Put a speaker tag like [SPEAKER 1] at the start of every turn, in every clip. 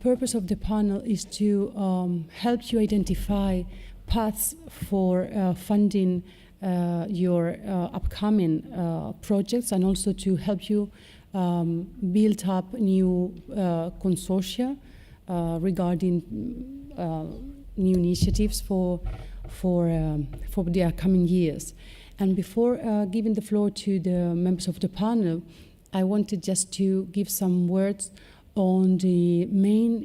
[SPEAKER 1] purpose of the panel is to help you identify paths for funding your upcoming projects, and also to help you build up new consortia regarding new initiatives for the coming years. And before giving the floor to the members of the panel, I wanted just to give some words on the main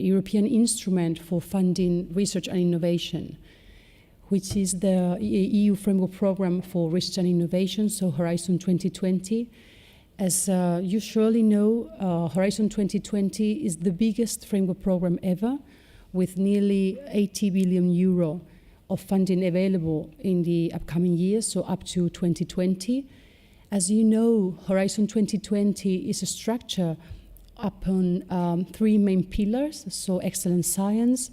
[SPEAKER 1] European instrument for funding research and innovation, which is the EU Framework Program for Research and Innovation, so Horizon 2020. As you surely know, Horizon 2020 is the biggest framework program ever, with nearly 80 billion euro of funding available in the upcoming years, so up to 2020. As you know, Horizon 2020 is a structure upon three main pillars, so excellent science,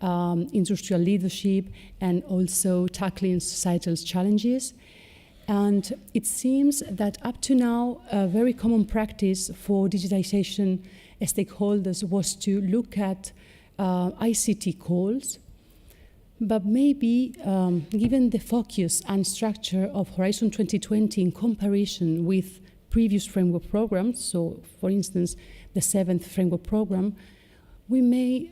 [SPEAKER 1] industrial leadership, and also tackling societal challenges. And it seems that up to now, a very common practice for digitization stakeholders was to look at ICT calls, but maybe given the focus and structure of Horizon 2020 in comparison with previous framework programs, so for instance, the 7th framework program, we may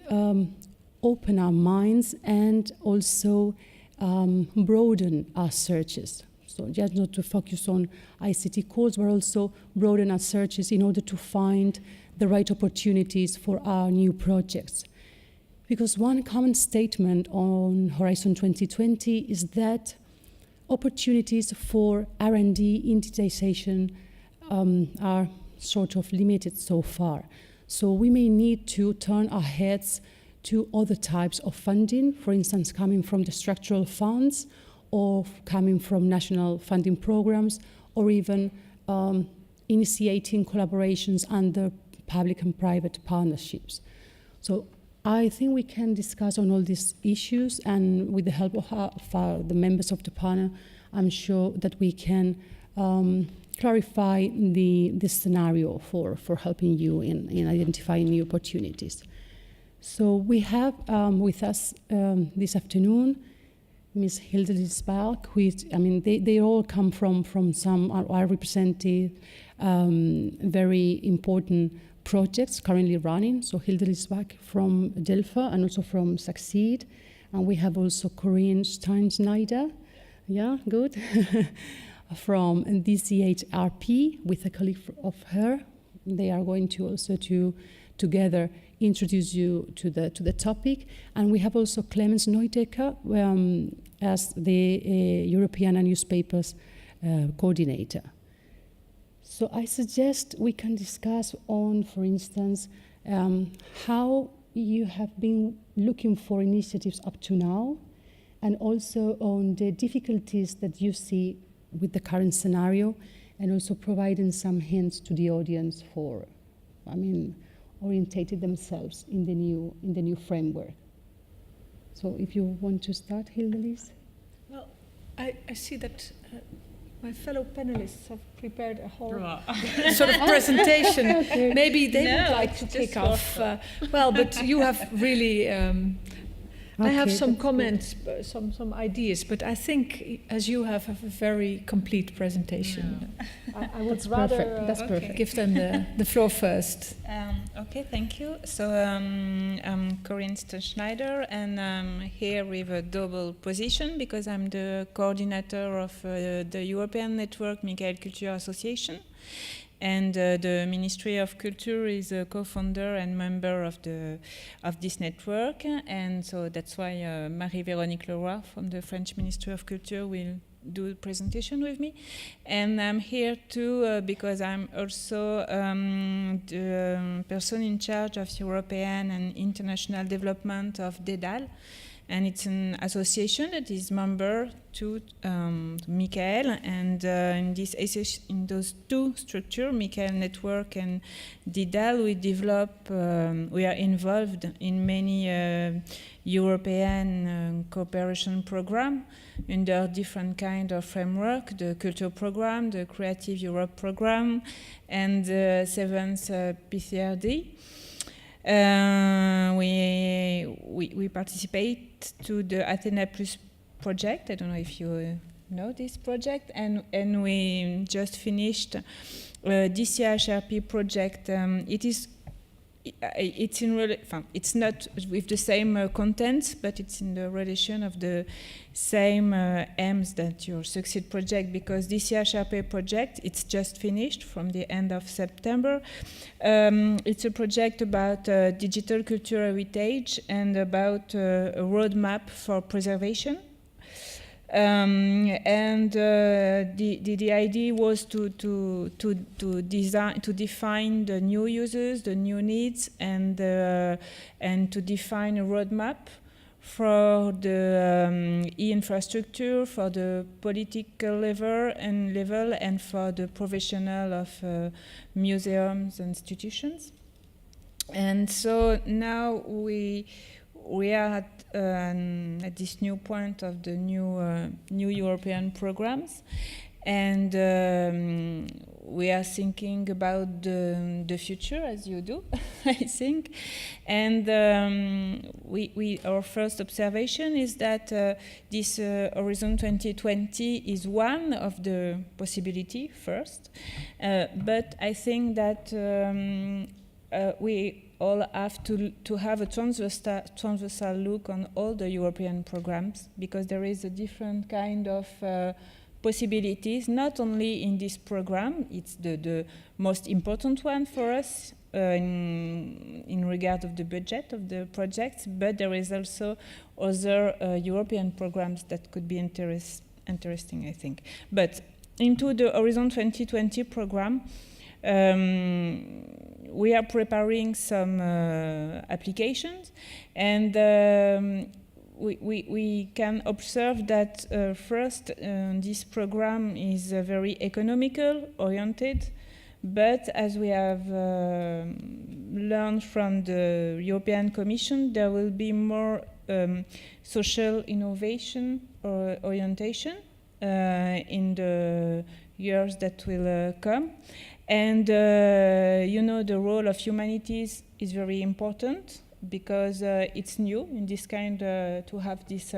[SPEAKER 1] open our minds and also broaden our searches. So just not to focus on ICT calls, but also broaden our searches in order to find the right opportunities for our new projects. Because one common statement on Horizon 2020 is that opportunities for R&D in digitization are sort of limited so far. So we may need to turn our heads to other types of funding, for instance, coming from the structural funds, or coming from national funding programs, or even initiating collaborations under public and private partnerships. So I think we can discuss on all these issues, and with the help of the members of the panel, I'm sure that we can clarify the scenario for helping you in identifying new opportunities. So we have with us this afternoon Ms. Hildelies Balk, which, I mean, they all come from some, are representing very important projects currently running. So Hildelies Balk from Delpher and also from Succeed. And we have also Corinne Szteinsznaider, yeah, good, from DCH-RP with a colleague of her. They are going to also together introduce you to the topic. And we have also Clemens Neudecker as the Europeana newspapers coordinator. So I suggest we can discuss on, for instance, how you have been looking for initiatives up to now, and also on the difficulties that you see with the current scenario, and also providing some hints to the audience for, orientated themselves in the new framework. So if you want to start, Hildelies.
[SPEAKER 2] Well, I see that my fellow panelists have prepared a whole sort of presentation. Okay. Maybe they would like to kick off. But you have really... I have some comments, some ideas, but I think as you have a very complete presentation, I would rather give them the floor first.
[SPEAKER 3] Okay, thank you. So I'm Corinne Szteinsznaider, and I'm here with a double position because I'm the coordinator of the European network Miguel Culture Association. And the Ministry of Culture is a co-founder and member of this network, and so that's why Marie-Véronique from the French Ministry of Culture will do the presentation with me. And I'm here too because I'm also the person in charge of European and international development of DEDAL. And it's an association that is member to Miguel, and in those two structures, Miguel Network and DEDAL, we are involved in many European cooperation programs under different kind of framework, the Culture Program, the Creative Europe Program, and the 7th PCRD. We participate to the Athena Plus project. I don't know if you know this project, and we just finished DCH-RP project. It's not with the same contents, but it's in the relation of the same aims that your Succeed project, because DCH-RP project, it's just finished from the end of September. It's a project about digital cultural heritage and about a roadmap for preservation. The idea was to define the new users, the new needs, and to define a roadmap for the e-infrastructure, for the political level, and for the professional of museums and institutions. And so now we are at this new point of the new European programs, and we are thinking about the future, as you do, I think. And our first observation is that this Horizon 2020 is one of the possibility first, but I think that we all have to have a transversal look on all the European programs, because there is a different kind of possibilities, not only in this program. It's the most important one for us in regard of the budget of the projects, but there is also other European programs that could be interesting, I think. But into the Horizon 2020 program, we are preparing some applications, and we can observe that first, this program is very economical oriented, but as we have learned from the European Commission, there will be more social innovation or orientation in the years that will come. And the role of humanities is very important, because it's new in this kind to have this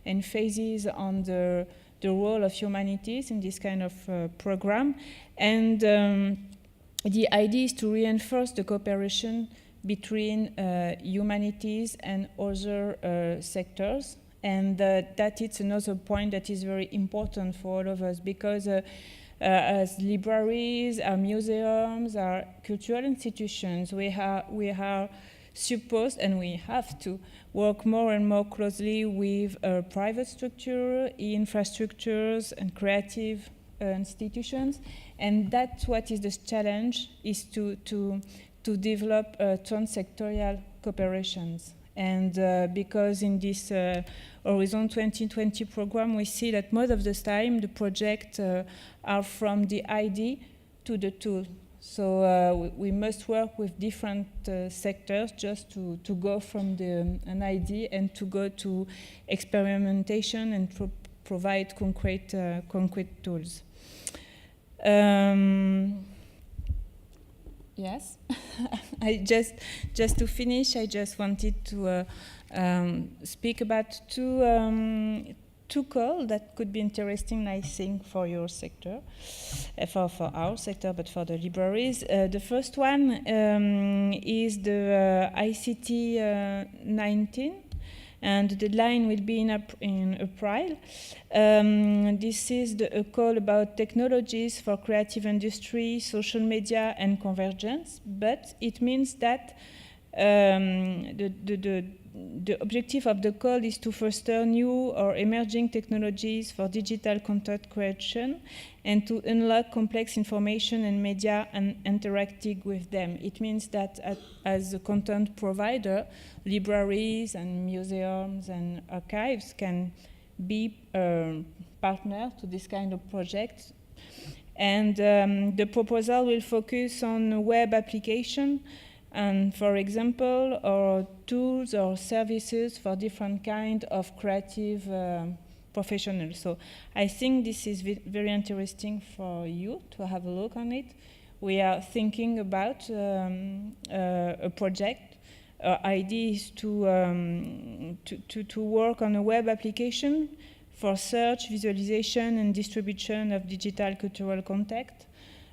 [SPEAKER 3] emphasis on the role of humanities in this kind of program. And the idea is to reinforce the cooperation between humanities and other sectors. And that is another point that is very important for all of us, because as libraries, our museums, our cultural institutions, we are supposed, and we have to work more and more closely with private structure, infrastructures, and creative institutions. And that's what is the challenge, is to develop trans-sectorial cooperations. And because in this Horizon 2020 program, we see that most of the time the projects are from the idea to the tool. So we must work with different sectors just to go from an idea and to go to experimentation and provide concrete tools. Yes, I just to finish, I just wanted to speak about two calls that could be interesting, I think, for your sector, for our sector, but for the libraries. The first one is the ICT 19, and the deadline will be in April. This is a call about technologies for creative industry, social media, and convergence, but it means that the objective of the call is to foster new or emerging technologies for digital content creation and to unlock complex information and media and interacting with them. It means that as a content provider, libraries and museums and archives can be partner to this kind of project. And the proposal will focus on web application, and for example, or tools or services for different kind of creative professionals. So I think this is very interesting for you to have a look on it. We are thinking about a project our idea is to work on a web application for search, visualization, and distribution of digital cultural content,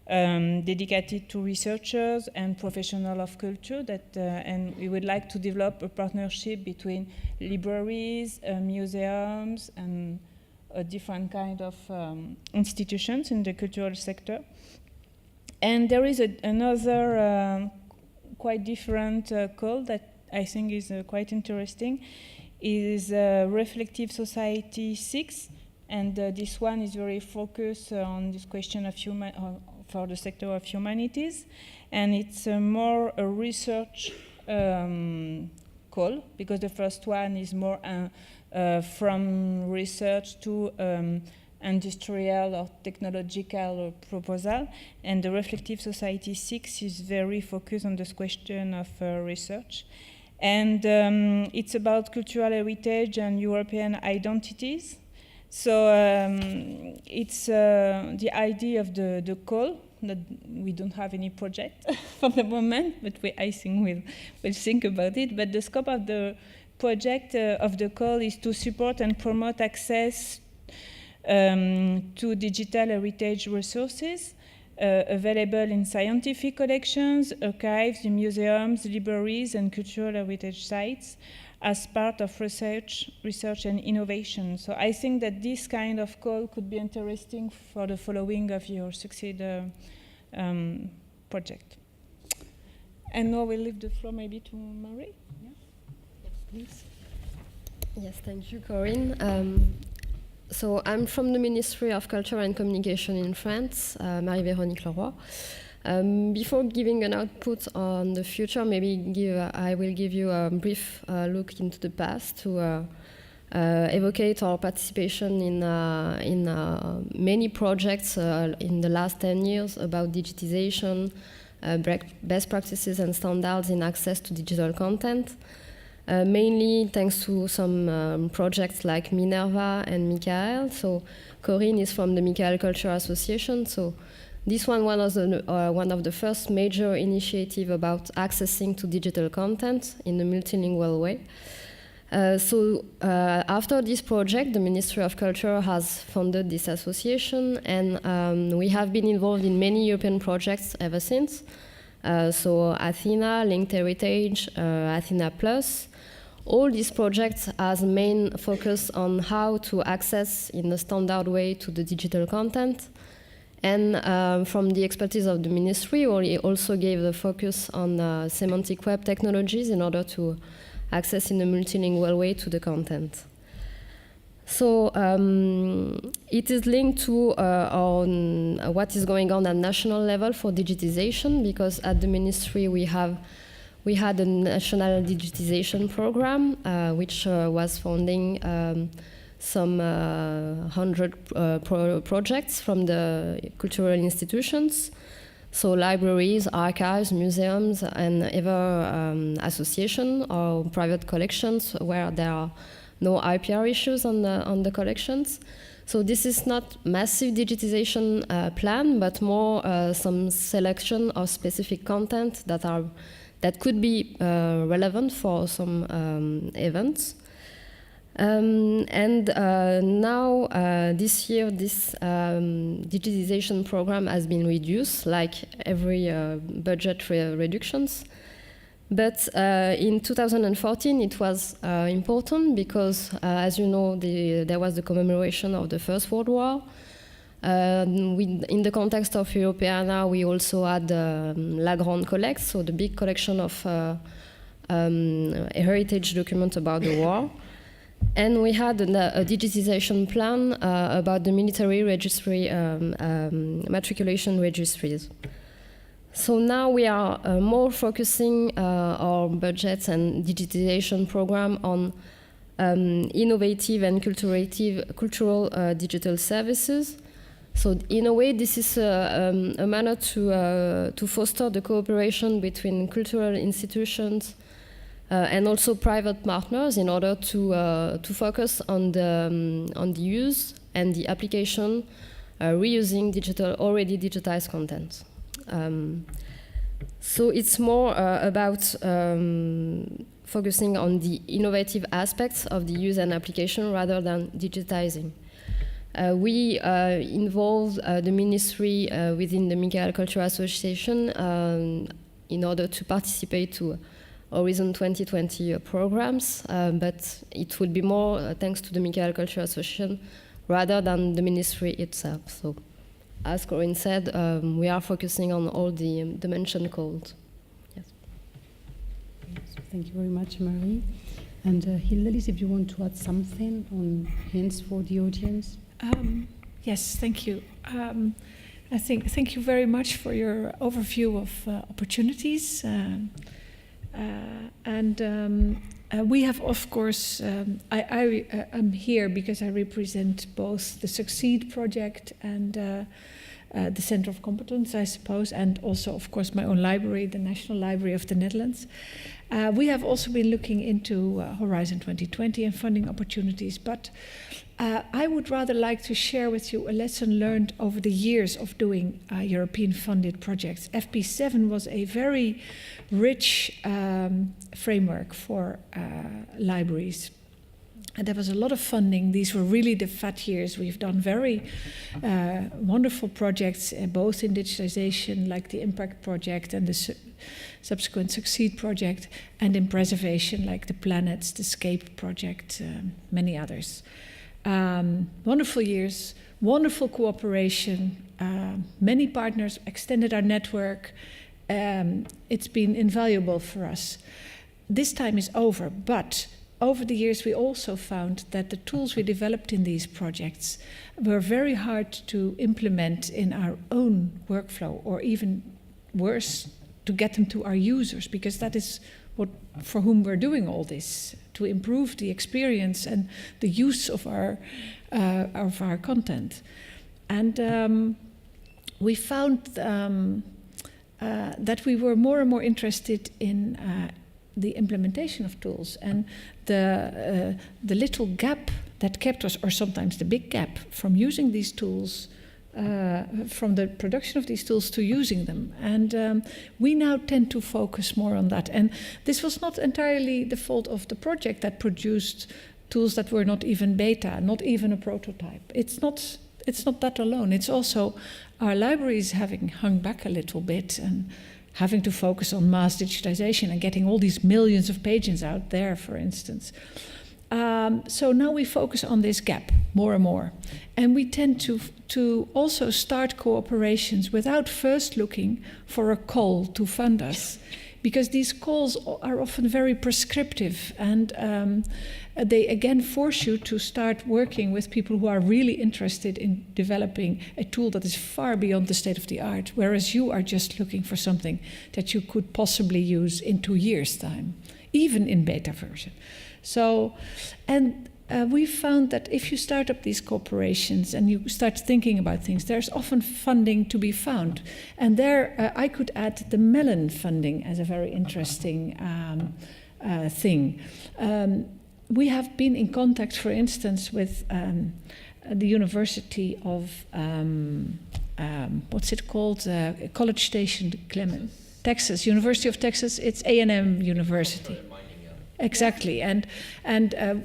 [SPEAKER 3] dedicated to researchers and professionals of culture. And we would like to develop a partnership between libraries, museums, and different kind of institutions in the cultural sector. And there is another quite different call that I think is quite interesting. Is Reflective Society 6, and this one is very focused on this question of for the sector of humanities, and it's more a research call, because the first one is more from research to industrial or technological proposal, and the Reflective Society 6 is very focused on this question of research. And it's about cultural heritage and European identities. So it's the idea of the call, that we don't have any project for the moment, but I think we'll think about it. But the scope of the project of the call is to support and promote access to digital heritage resources available in scientific collections, archives, museums, libraries, and cultural heritage sites as part of research and innovation. So I think that this kind of call could be interesting for the following of your Succeed project. And now we'll leave the floor maybe to Marie.
[SPEAKER 4] Yeah. Yes, please. Yes, thank you, Corinne. So I'm from the Ministry of Culture and Communication in France, Marie-Véronique Leroi. Before giving an output on the future, maybe I will give you a brief look into the past to evocate our participation in many projects in the last 10 years about digitization, best practices and standards in access to digital content. Mainly thanks to some projects like Minerva and Michael. So Corinne is from the Michael Culture Association. So this one was one of the first major initiatives about accessing to digital content in a multilingual way. So after this project, the Ministry of Culture has founded this association, and we have been involved in many European projects ever since. So Athena, Linked Heritage, Athena Plus. All these projects has a main focus on how to access in a standard way to the digital content. And from the expertise of the ministry, we also gave the focus on semantic web technologies in order to access in a multilingual way to the content. So it is linked to what is going on at national level for digitization, because at the ministry we had a national digitization program, which was funding some 100 projects from the cultural institutions, so libraries, archives, museums, and other associations or private collections where there are no IPR issues on the collections. So this is not massive digitization plan, but more some selection of specific content that could be relevant for some events. Now, this year, this digitization program has been reduced, like every budget reductions. But in 2014, it was important because, as you know, there was the commemoration of the First World War. In the context of Europeana, we also had La Grande Collecte, so the big collection of heritage documents about the war. And we had a digitization plan about the military registry, matriculation registries. So now we are more focusing our budgets and digitization program on innovative and cultural digital services. So in a way, this is a manner to foster the cooperation between cultural institutions and also private partners in order to focus on the use and the application reusing already digitized content. So it's more about focusing on the innovative aspects of the use and application rather than digitizing. We involved the ministry within the Miguel Cultural Association in order to participate to Horizon 2020 programs, but it will be more thanks to the Miguel Cultural Association rather than the ministry itself. So, as Corinne said, we are focusing on all the mentioned calls. Yes.
[SPEAKER 1] Thank you very much, Marie. And Hildelies, if you want to add something on hints for the audience.
[SPEAKER 2] Yes, thank you. Thank you very much for your overview of opportunities. We have, of course, I'm here because I represent both the Succeed project and the Center of Competence, I suppose, and also, of course, my own library, the National Library of the Netherlands. We have also been looking into Horizon 2020 and funding opportunities, but I would rather like to share with you a lesson learned over the years of doing European funded projects. FP7 was a very rich framework for libraries. And there was a lot of funding. These were really the fat years. We've done very wonderful projects, both in digitization, like the Impact Project and the subsequent Succeed Project, and in preservation, like the Planets, the Scape Project, many others. Wonderful years, wonderful cooperation, many partners extended our network. It's been invaluable for us. This time is over, but over the years we also found that the tools we developed in these projects were very hard to implement in our own workflow, or even worse, to get them to our users, because that is what, for whom we're doing all this, to improve the experience and the use of our content. And we found that we were more and more interested in the implementation of tools, and the little gap that kept us, or sometimes the big gap, from using these tools, from the production of these tools to using them. And we now tend to focus more on that. And this was not entirely the fault of the project that produced tools that were not even beta, not even a prototype. It's not that alone. It's also our libraries having hung back a little bit and having to focus on mass digitization and getting all these millions of pages out there, for instance. So now we focus on this gap more and more. And we tend to also start cooperations without first looking for a call to fund us, because these calls are often very prescriptive, and they again force you to start working with people who are really interested in developing a tool that is far beyond the state of the art, whereas you are just looking for something that you could possibly use in 2 years' time, even in beta version. So, and we found that if you start up these corporations and you start thinking about things, there's often funding to be found. And there I could add the Melon funding as a very interesting thing. We have been in contact, for instance, with the University of, what's it called? College Station, Clemens, Texas, University of Texas. It's A&M University. Exactly, and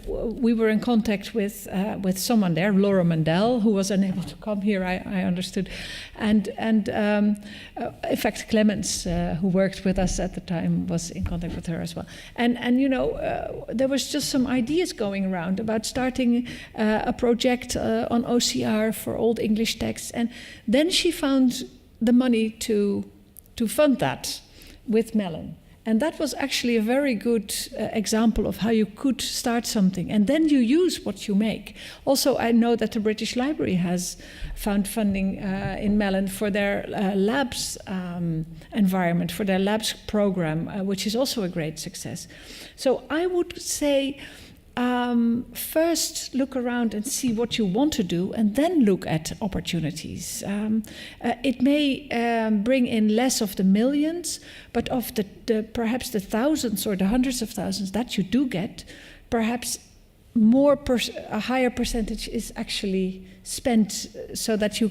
[SPEAKER 2] we were in contact with someone there, Laura Mandel, who was unable to come here, I understood, and in fact Clemens, who worked with us at the time, was in contact with her as well. And you know, there was just some ideas going around about starting a project on OCR for old English texts, and then she found the money to fund that with Melon. And that was actually a very good example of how you could start something. And then you use what you make. Also, I know that the British Library has found funding in Melon for their labs environment, for their labs program, which is also a great success. So I would say, first look around and see what you want to do, and then look at opportunities. It may bring in less of the millions, but of the perhaps the thousands or the hundreds of thousands that you do get, perhaps a higher percentage is actually spent so that you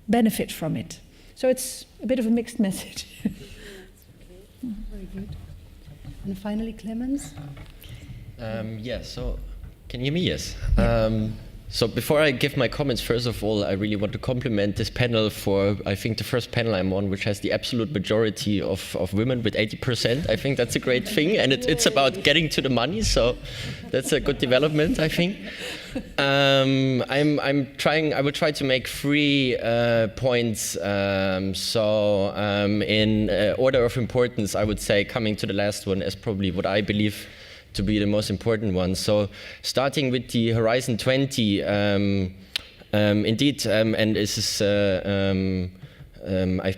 [SPEAKER 2] benefit from it. So it's a bit of a mixed message.
[SPEAKER 1] Very good. And finally, Clemens.
[SPEAKER 5] So can you hear me? Yes. So before I give my comments, first of all, I really want to compliment this panel for, I think, the first panel I'm on, which has the absolute majority of women with 80%. I think that's a great thing, and it's about getting to the money, so that's a good development, I think. I will try to make 3 points. In order of importance, I would say coming to the last one is probably what I believe to be the most important one. So starting with the Horizon 20, indeed, and this is, I've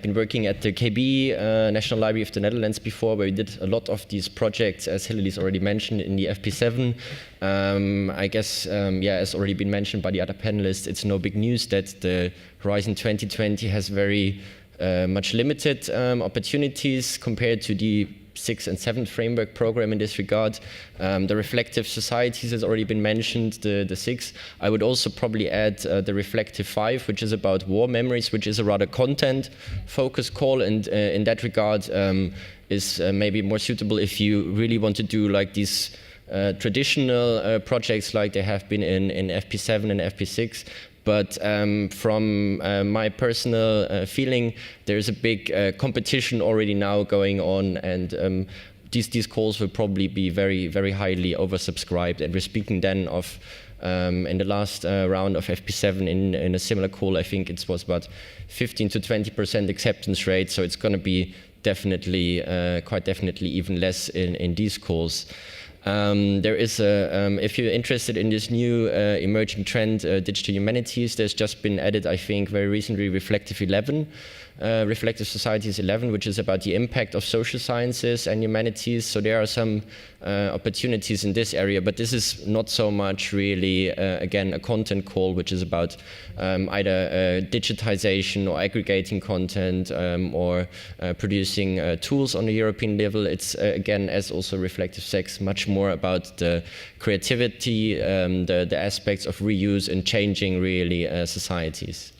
[SPEAKER 5] been working at the KB, National Library of the Netherlands before, where we did a lot of these projects, as Hildelies already mentioned, in the FP7. I guess, as already been mentioned by the other panelists, it's no big news that the Horizon 2020 has very much limited opportunities compared to the 6th and 7th framework program in this regard. The reflective societies has already been mentioned, the 6. I would also probably add the reflective 5, which is about war memories, which is a rather content-focused call, and in that regard is maybe more suitable if you really want to do like these traditional projects like they have been in FP7 and FP6. But from my personal feeling, there's a big competition already now going on, and these calls will probably be very, very highly oversubscribed. And we're speaking then of, in the last round of FP7 in a similar call, I think it was about 15 to 20% acceptance rate, so it's going to be definitely, quite definitely even less in these calls. There is if you're interested in this new emerging trend, digital humanities, there's just been added, I think, very recently, Reflective 11, Reflective Societies 11, which is about the impact of social sciences and humanities. So there are some opportunities in this area, but this is not so much really, again, a content call, which is about either digitization or aggregating content or producing tools on a European level. It's, again, as also Reflective 6, much more about the creativity, the aspects of reuse and changing, really, societies.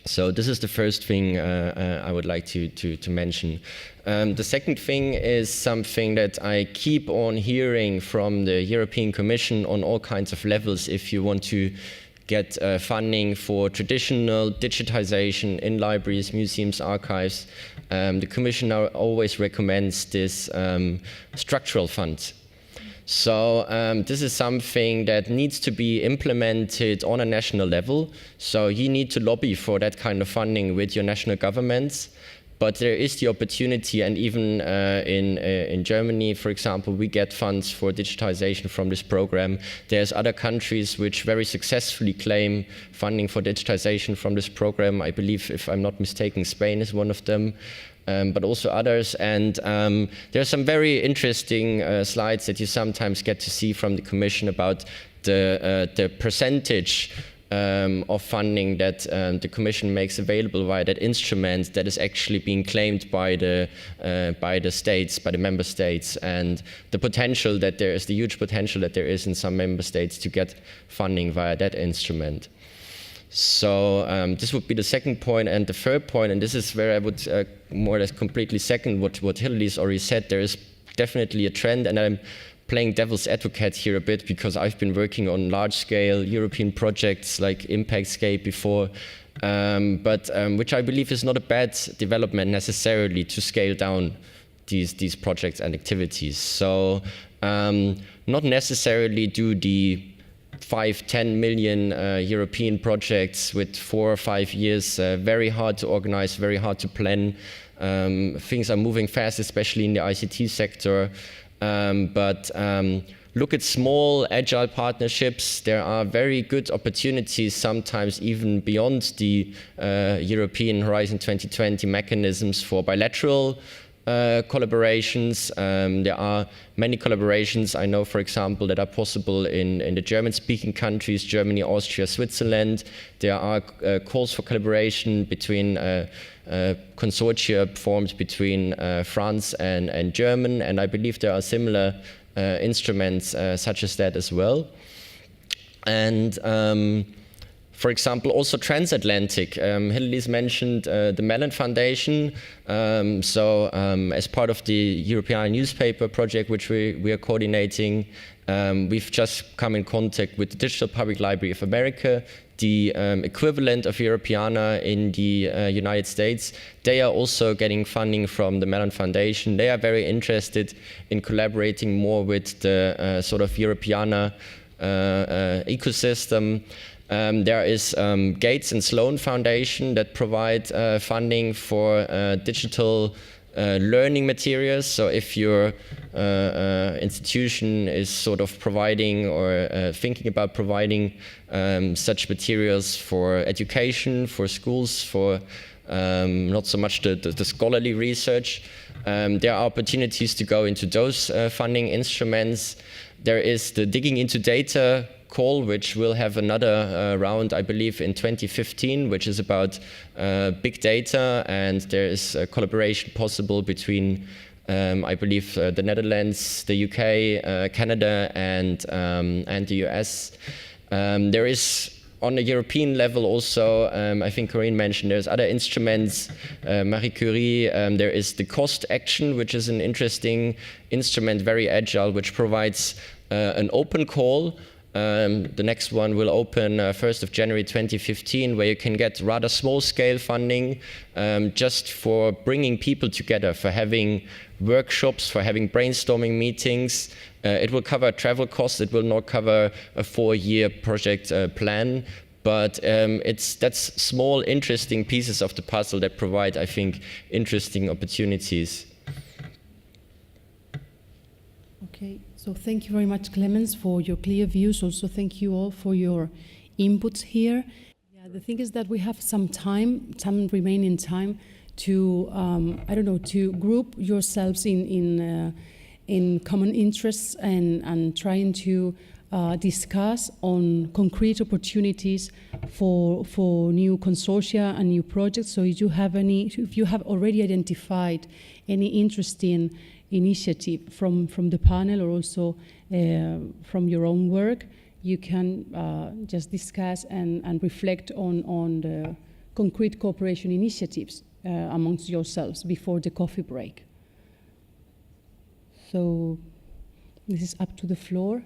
[SPEAKER 5] So this is the first thing I would like to mention. The second thing is something that I keep on hearing from the European Commission on all kinds of levels. If you want to get funding for traditional digitization in libraries, museums, archives, the Commission now always recommends this structural fund. So this is something that needs to be implemented on a national level. So you need to lobby for that kind of funding with your national governments. But there is the opportunity, and even in Germany, for example, we get funds for digitization from this program. There's other countries which very successfully claim funding for digitization from this program. I believe, if I'm not mistaken, Spain is one of them. But also others, and there are some very interesting slides that you sometimes get to see from the Commission about the percentage of funding that the Commission makes available via that instrument that is actually being claimed by the states, by the member states, and the potential that there is, the huge potential that there is in some member states to get funding via that instrument. So this would be the second point, and the third point, and this is where I would more or less completely second what Hildelies already said. There is definitely a trend, and I'm playing devil's advocate here a bit because I've been working on large-scale European projects like ImpactScape before, but which I believe is not a bad development necessarily to scale down these projects and activities. So not necessarily do the 5-10 million European projects with 4 or 5 years, very hard to organize, very hard to plan. Things are moving fast, especially in the ICT sector. But look at small, agile partnerships. There are very good opportunities, sometimes even beyond the European Horizon 2020 mechanisms for bilateral collaborations. There are many collaborations I know, for example, that are possible in the German-speaking countries, Germany, Austria, Switzerland. There are calls for collaboration between consortia formed between France and German, and I believe there are similar instruments such as that as well. And For example, also transatlantic. Hildelies mentioned the Mellon Foundation. As part of the Europeana newspaper project, which we are coordinating, we've just come in contact with the Digital Public Library of America, the equivalent of Europeana in the United States. They are also getting funding from the Mellon Foundation. They are very interested in collaborating more with the sort of Europeana ecosystem. There is Gates and Sloan Foundation that provide funding for digital learning materials. So if your institution is sort of providing or thinking about providing such materials for education, for schools, for not so much the scholarly research, there are opportunities to go into those funding instruments. There is the Digging into Data call, which will have another round, I believe, in 2015, which is about big data, and there is a collaboration possible between, I believe, the Netherlands, the UK, Canada, and the US. There is, on a European level also, I think Corinne mentioned, there's other instruments, Marie Curie, there is the Cost Action, which is an interesting instrument, very agile, which provides an open call. The next one will open 1st of January 2015, where you can get rather small-scale funding just for bringing people together, for having workshops, for having brainstorming meetings. It will cover travel costs. It will not cover a 4-year project plan. But that's small, interesting pieces of the puzzle that provide, I think, interesting opportunities.
[SPEAKER 1] Okay. So thank you very much, Clemens, for your clear views. Also, thank you all for your inputs here. Yeah, the thing is that we have some remaining time to, to group yourselves in common interests and trying to discuss on concrete opportunities for new consortia and new projects. So if you have already identified any interesting initiative from the panel or also from your own work, you can just discuss and reflect on the concrete cooperation initiatives amongst yourselves before the coffee break. So this is up to the floor.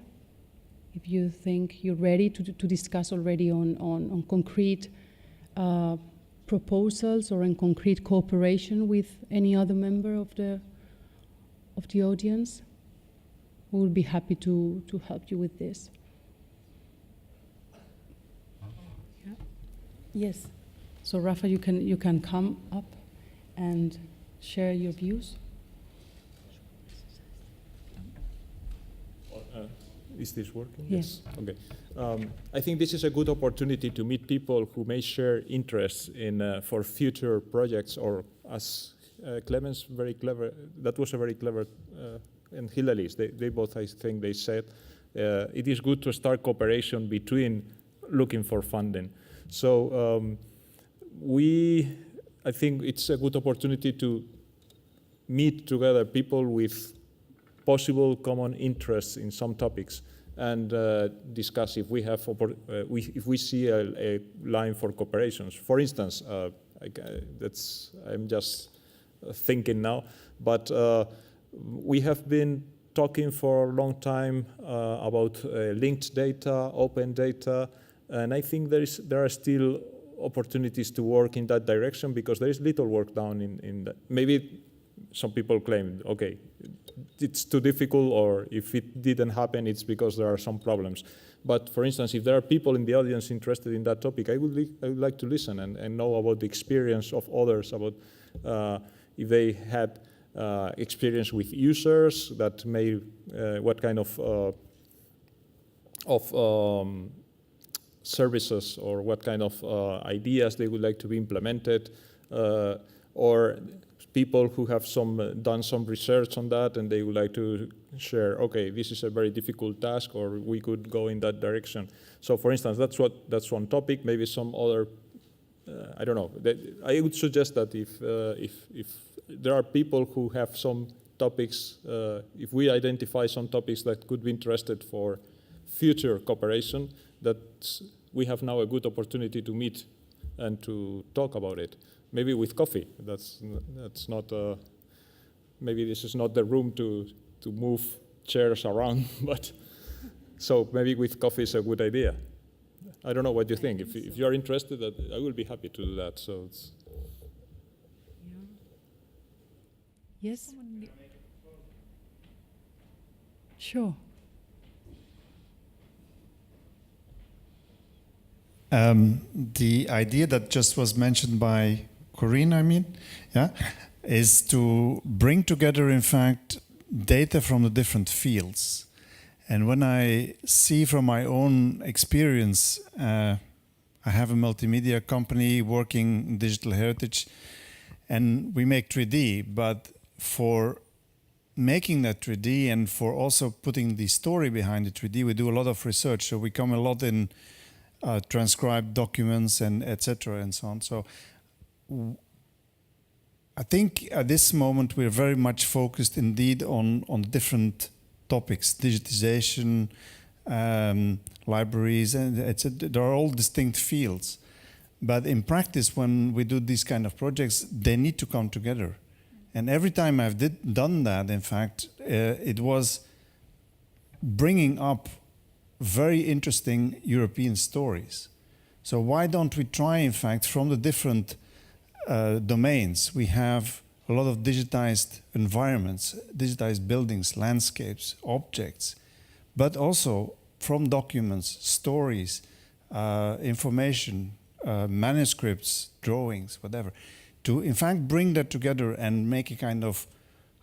[SPEAKER 1] If you think you're ready to discuss already on concrete proposals or in concrete cooperation with any other member of the audience, we will be happy to help you with this. Yeah. Yes. So Rafa, you can come up and share your views.
[SPEAKER 6] Is this working?
[SPEAKER 1] Yes.
[SPEAKER 6] Okay. I think this is a good opportunity to meet people who may share interests in for future projects, or as Clemens, very clever. That was a very clever, and Hildelies. They both, I think, they said it is good to start cooperation between looking for funding. So I think it's a good opportunity to meet together people with possible common interests in some topics and discuss if we have if we see a line for cooperations. For instance, I'm just thinking now, but we have been talking for a long time about linked data, open data, and I think there are still opportunities to work in that direction, because there is little work done in that. Maybe some people claim, okay, it's too difficult, or if it didn't happen, it's because there are some problems. But for instance, if there are people in the audience interested in that topic, I would like to listen and know about the experience of others, about if they had experience with users that may, what kind of services or what kind of ideas they would like to be implemented, or people who have done some research on that and they would like to share, okay, this is a very difficult task, or we could go in that direction. So for instance, that's one topic. Maybe some other, I don't know. I would suggest that if there are people who have some topics, if we identify some topics that could be interested for future cooperation, that we have now a good opportunity to meet and to talk about it. Maybe with coffee. That's not. Maybe this is not the room to move chairs around, but so maybe with coffee is a good idea. I don't know what you think. If you're interested, I will be happy to do that. So it's.
[SPEAKER 1] Yes. Sure.
[SPEAKER 7] The idea that just was mentioned by Corinne, is to bring together, in fact, data from the different fields. And when I see from my own experience, I have a multimedia company working in digital heritage, and we make 3D, but for making that 3D and for also putting the story behind the 3D, we do a lot of research. So we come a lot in transcribed documents and etc. and so on. So I think at this moment we're very much focused indeed on different topics, digitization, libraries, and etc. There are all distinct fields. But in practice, when we do these kind of projects, they need to come together. And every time I've done that, in fact, it was bringing up very interesting European stories. So why don't we try, in fact, from the different domains, we have a lot of digitized environments, digitized buildings, landscapes, objects, but also from documents, stories, information, manuscripts, drawings, whatever, to in fact bring that together and make a kind of,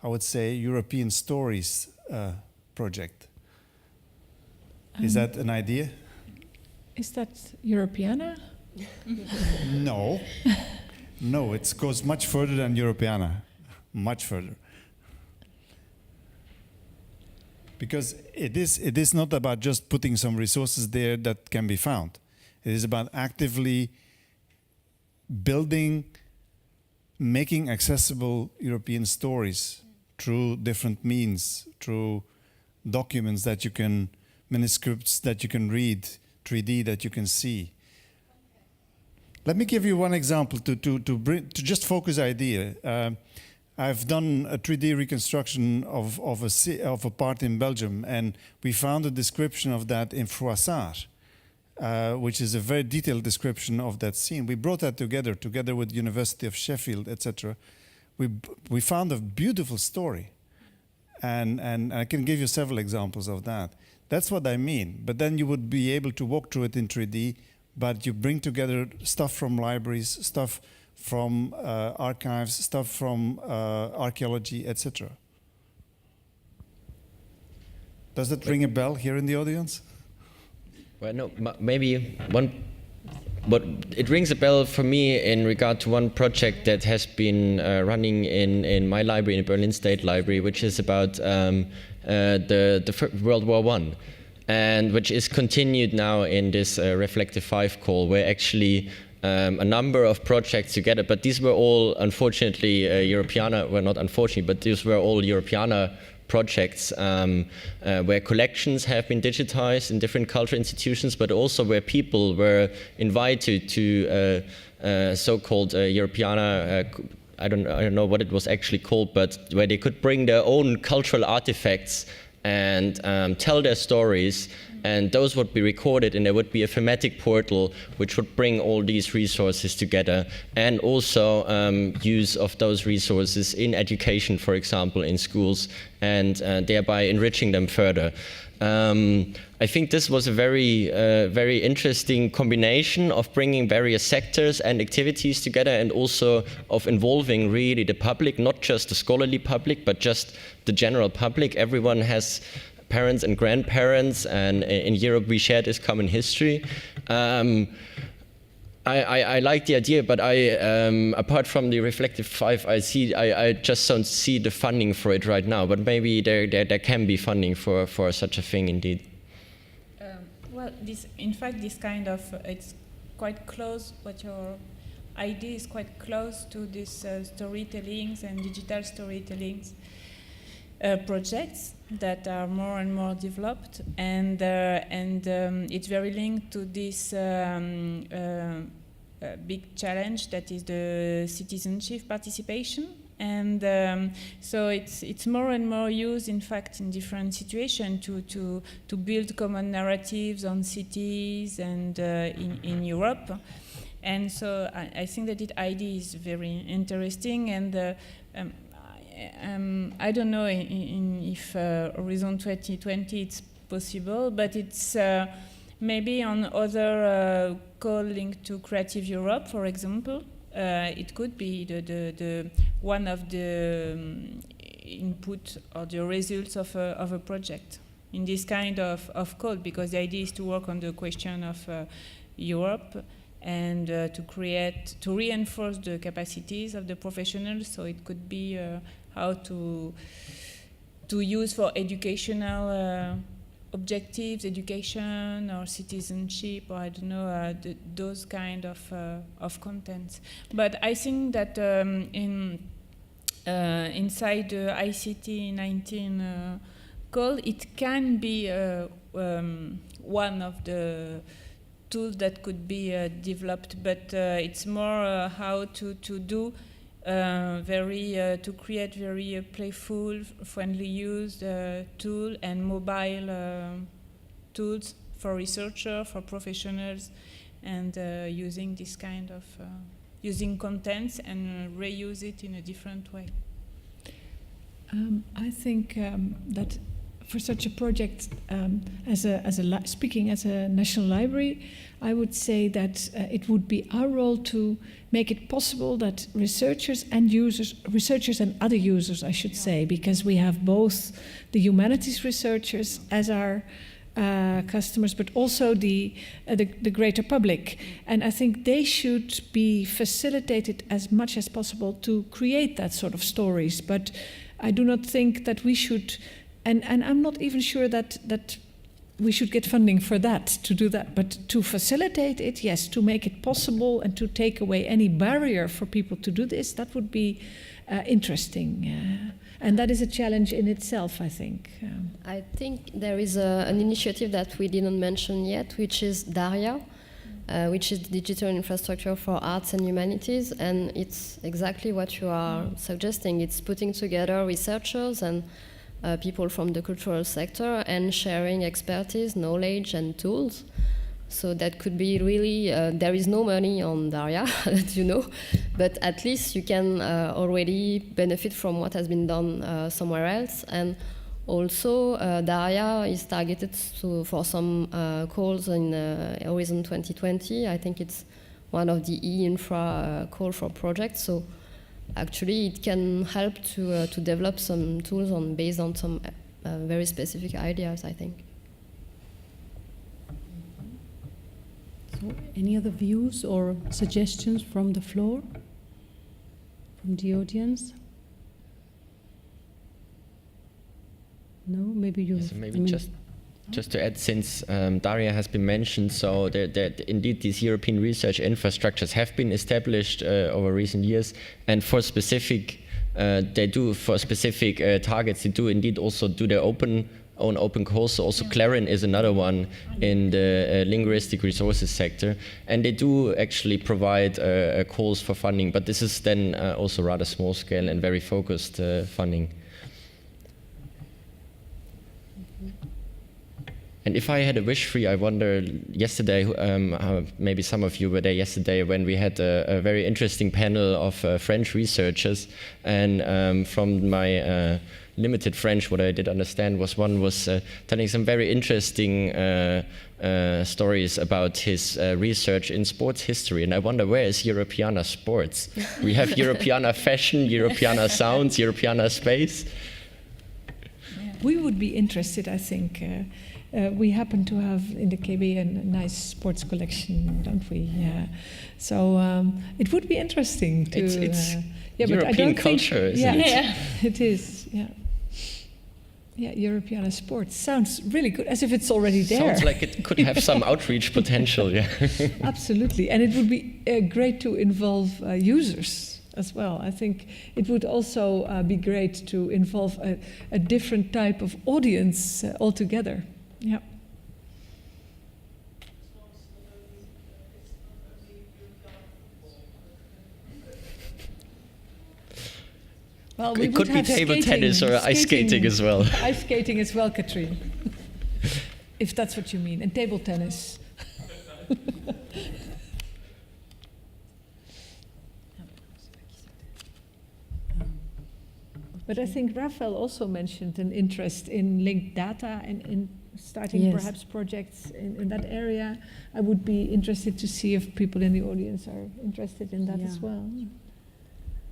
[SPEAKER 7] I would say, European stories project. Is that an idea?
[SPEAKER 2] Is that Europeana?
[SPEAKER 7] No. No, it goes much further than Europeana, much further. Because it is not about just putting some resources there that can be found. It is about actively building, making accessible European stories through different means, through documents that you can, manuscripts that you can read, 3D that you can see. Let me give you one example to just focus idea. I've done a 3D reconstruction of a part in Belgium, and we found a description of that in Froissart, which is a very detailed description of that scene. We brought that together with the University of Sheffield, etc. We found a beautiful story, and I can give you several examples of that. That's what I mean. But then you would be able to walk through it in 3D, but you bring together stuff from libraries, stuff from archives, stuff from archaeology, etc. Does that ring a bell here in the audience?
[SPEAKER 5] Well, no, maybe one, but it rings a bell for me in regard to one project that has been running in my library, in the Berlin State Library, which is about the World War I, and which is continued now in this Reflective 5 call, where actually a number of projects together, but these were all, unfortunately, Europeana, well, not unfortunately, but these were all Europeana projects where collections have been digitized in different cultural institutions, but also where people were invited to so-called Europeana, I don't know what it was actually called, but where they could bring their own cultural artifacts and tell their stories, and those would be recorded, and there would be a thematic portal which would bring all these resources together, and also use of those resources in education, for example, in schools, and thereby enriching them further. I think this was a very interesting combination of bringing various sectors and activities together, and also of involving really the public, not just the scholarly public, but just the general public. Everyone has parents and grandparents, and in Europe we share this common history. I like the idea, but apart from the Reflective 5, I just don't see the funding for it right now. But maybe there can be funding for such a thing indeed.
[SPEAKER 3] Well, in fact, this kind of it's quite close. What your idea is quite close to this storytellings and digital storytellings. projects that are more and more developed, and it's very linked to this big challenge that is the citizenship participation. And so it's more and more used, in fact, in different situations to build common narratives on cities and in Europe. And so I think that the idea is very interesting, and I don't know if Horizon 2020 it's possible, but it's maybe on other call linked to Creative Europe, for example. It could be the one of the input or the results of a project in this kind of code, because the idea is to work on the question of Europe and to reinforce the capacities of the professionals. So it could be how to use for educational objectives, education or citizenship, or I don't know, those kind of contents. But I think that inside the ICT 19 call, it can be one of the tools that could be developed, but it's more how to do to create very playful, friendly use tool and mobile tools for researchers, for professionals, and using this kind of using contents and reuse it in a different way.
[SPEAKER 2] I think that for such a project, speaking as a national library, I would say that it would be our role to make it possible that researchers and other users, I should say, because we have both the humanities researchers as our customers, but also the greater public. And I think they should be facilitated as much as possible to create that sort of stories. But I do not think that we should, and I'm not even sure that we should get funding for that, to do that, but to facilitate it, yes, to make it possible and to take away any barrier for people to do this, that would be interesting. And that is a challenge in itself, I think.
[SPEAKER 4] I think there is an initiative that we didn't mention yet, which is DARIA, which is Digital Infrastructure for Arts and Humanities, and it's exactly what you are suggesting. It's putting together researchers and people from the cultural sector and sharing expertise, knowledge, and tools. So that could be really, there is no money on DARIA, as you know, but at least you can already benefit from what has been done somewhere else. And also, DARIA is targeted for some calls in Horizon 2020. I think it's one of the e-infra call for projects. So actually, it can help to develop some tools based on some very specific ideas, I think.
[SPEAKER 1] So, any other views or suggestions from the floor, from the audience? No, maybe you.
[SPEAKER 5] Yes, maybe just to add, since DARIA has been mentioned, so indeed these European research infrastructures have been established over recent years, and for specific, targets, they do indeed also do their own open calls. So also Clarin is another one in the linguistic resources sector, and they do actually provide calls for funding, but this is then also rather small scale and very focused funding. And if I had a wish for you, I wonder, yesterday, maybe some of you were there yesterday when we had a very interesting panel of French researchers, and from my limited French, what I did understand was one was telling some very interesting stories about his research in sports history. And I wonder, where is Europeana sports? We have Europeana fashion, Europeana sounds, Europeana space.
[SPEAKER 2] We would be interested, I think. We happen to have in the KB a nice sports collection, don't we? So it would be interesting to.
[SPEAKER 5] It's
[SPEAKER 2] European
[SPEAKER 5] but I don't culture, isn't it?
[SPEAKER 2] Yeah, it is. Yeah, Europeana sports sounds really good, as if it's already there.
[SPEAKER 5] Sounds like it could have some outreach potential. Yeah.
[SPEAKER 2] Absolutely, and it would be great to involve users. as well. I think it would also be great to involve a different type of audience altogether. Yeah. Well,
[SPEAKER 5] it could be table tennis or ice skating as well.
[SPEAKER 2] Ice skating as well, Katrien. If that's what you mean. And table tennis. But I think Raphael also mentioned an interest in linked data and in starting perhaps projects in that area. I would be interested to see if people in the audience are interested in that as well.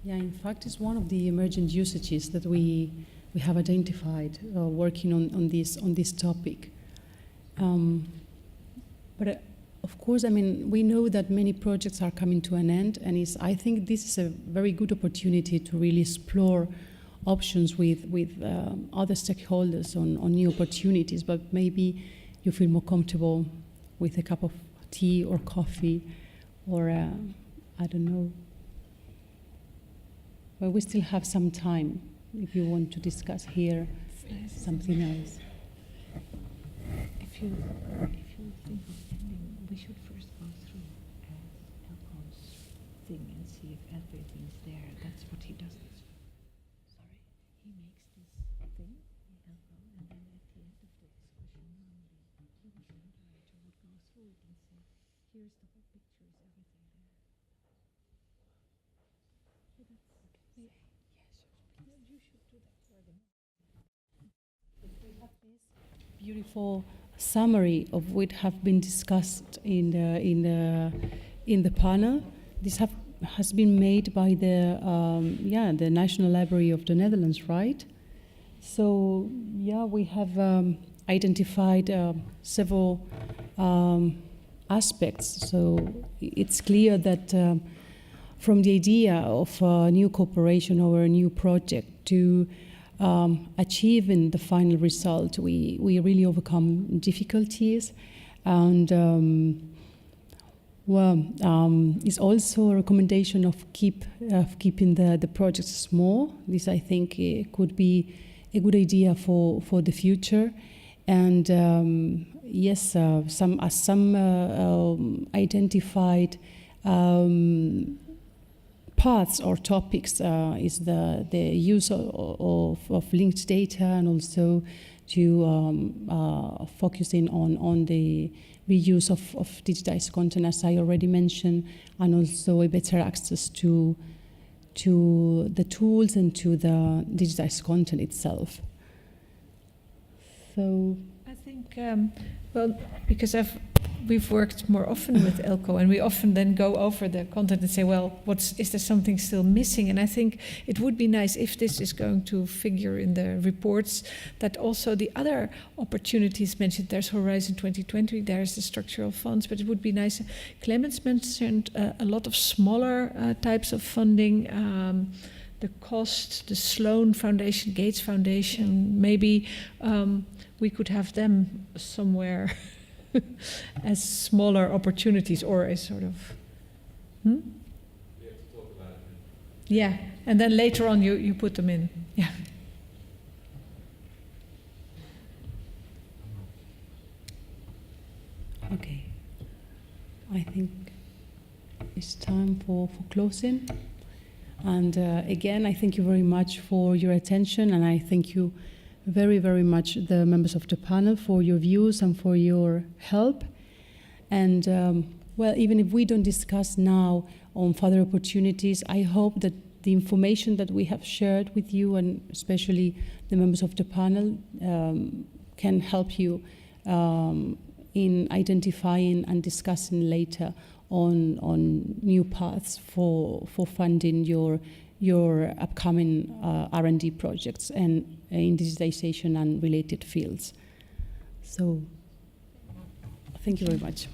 [SPEAKER 1] Yeah, in fact, it's one of the emergent usages that we have identified working on this topic. But of course, I mean, we know that many projects are coming to an end, and I think this is a very good opportunity to really explore options with other stakeholders on new opportunities. But maybe you feel more comfortable with a cup of tea or coffee, or I don't know. But we still have some time if you want to discuss here something else.
[SPEAKER 8] If you think of ending, we should first go through Elko's thing and see if everything's there. That's what he does. Sorry, he makes this thing, Elko, and then at the end of the discussion, normally he, the moderator, would go through it and say, here's the whole picture, is everything there?
[SPEAKER 1] Beautiful summary of what have been discussed in the panel. This has been made by the National Library of the Netherlands, right? So we have identified several aspects. So it's clear that from the idea of a new cooperation or a new project to achieving the final result, we really overcome difficulties, and it's also a recommendation of keeping the projects small. This, I think, could be a good idea for the future, and some identified paths or topics is the use of linked data, and also to focusing on the reuse of digitized content, as I already mentioned, and also a better access to the tools and to the digitized content itself. So
[SPEAKER 2] I think, because we've worked more often with Elko, and we often then go over the content and say, well, is there something still missing? And I think it would be nice if this is going to figure in the reports, that also the other opportunities mentioned, there's Horizon 2020, there's the structural funds, but it would be nice. Clemens mentioned a lot of smaller types of funding, the cost, the Sloan Foundation, Gates Foundation, maybe we could have them somewhere as smaller opportunities, or as sort of
[SPEAKER 6] We have to talk about it.
[SPEAKER 2] Yeah, and then later on you put them in. Yeah.
[SPEAKER 1] Okay, I think it's time for closing, and again I thank you very much for your attention, and I thank you very, very much the members of the panel for your views and for your help. And even if we don't discuss now on further opportunities, I hope that the information that we have shared with you, and especially the members of the panel, can help you in identifying and discussing later on new paths for funding your upcoming R&D projects and in digitization and related fields. So, thank you very much.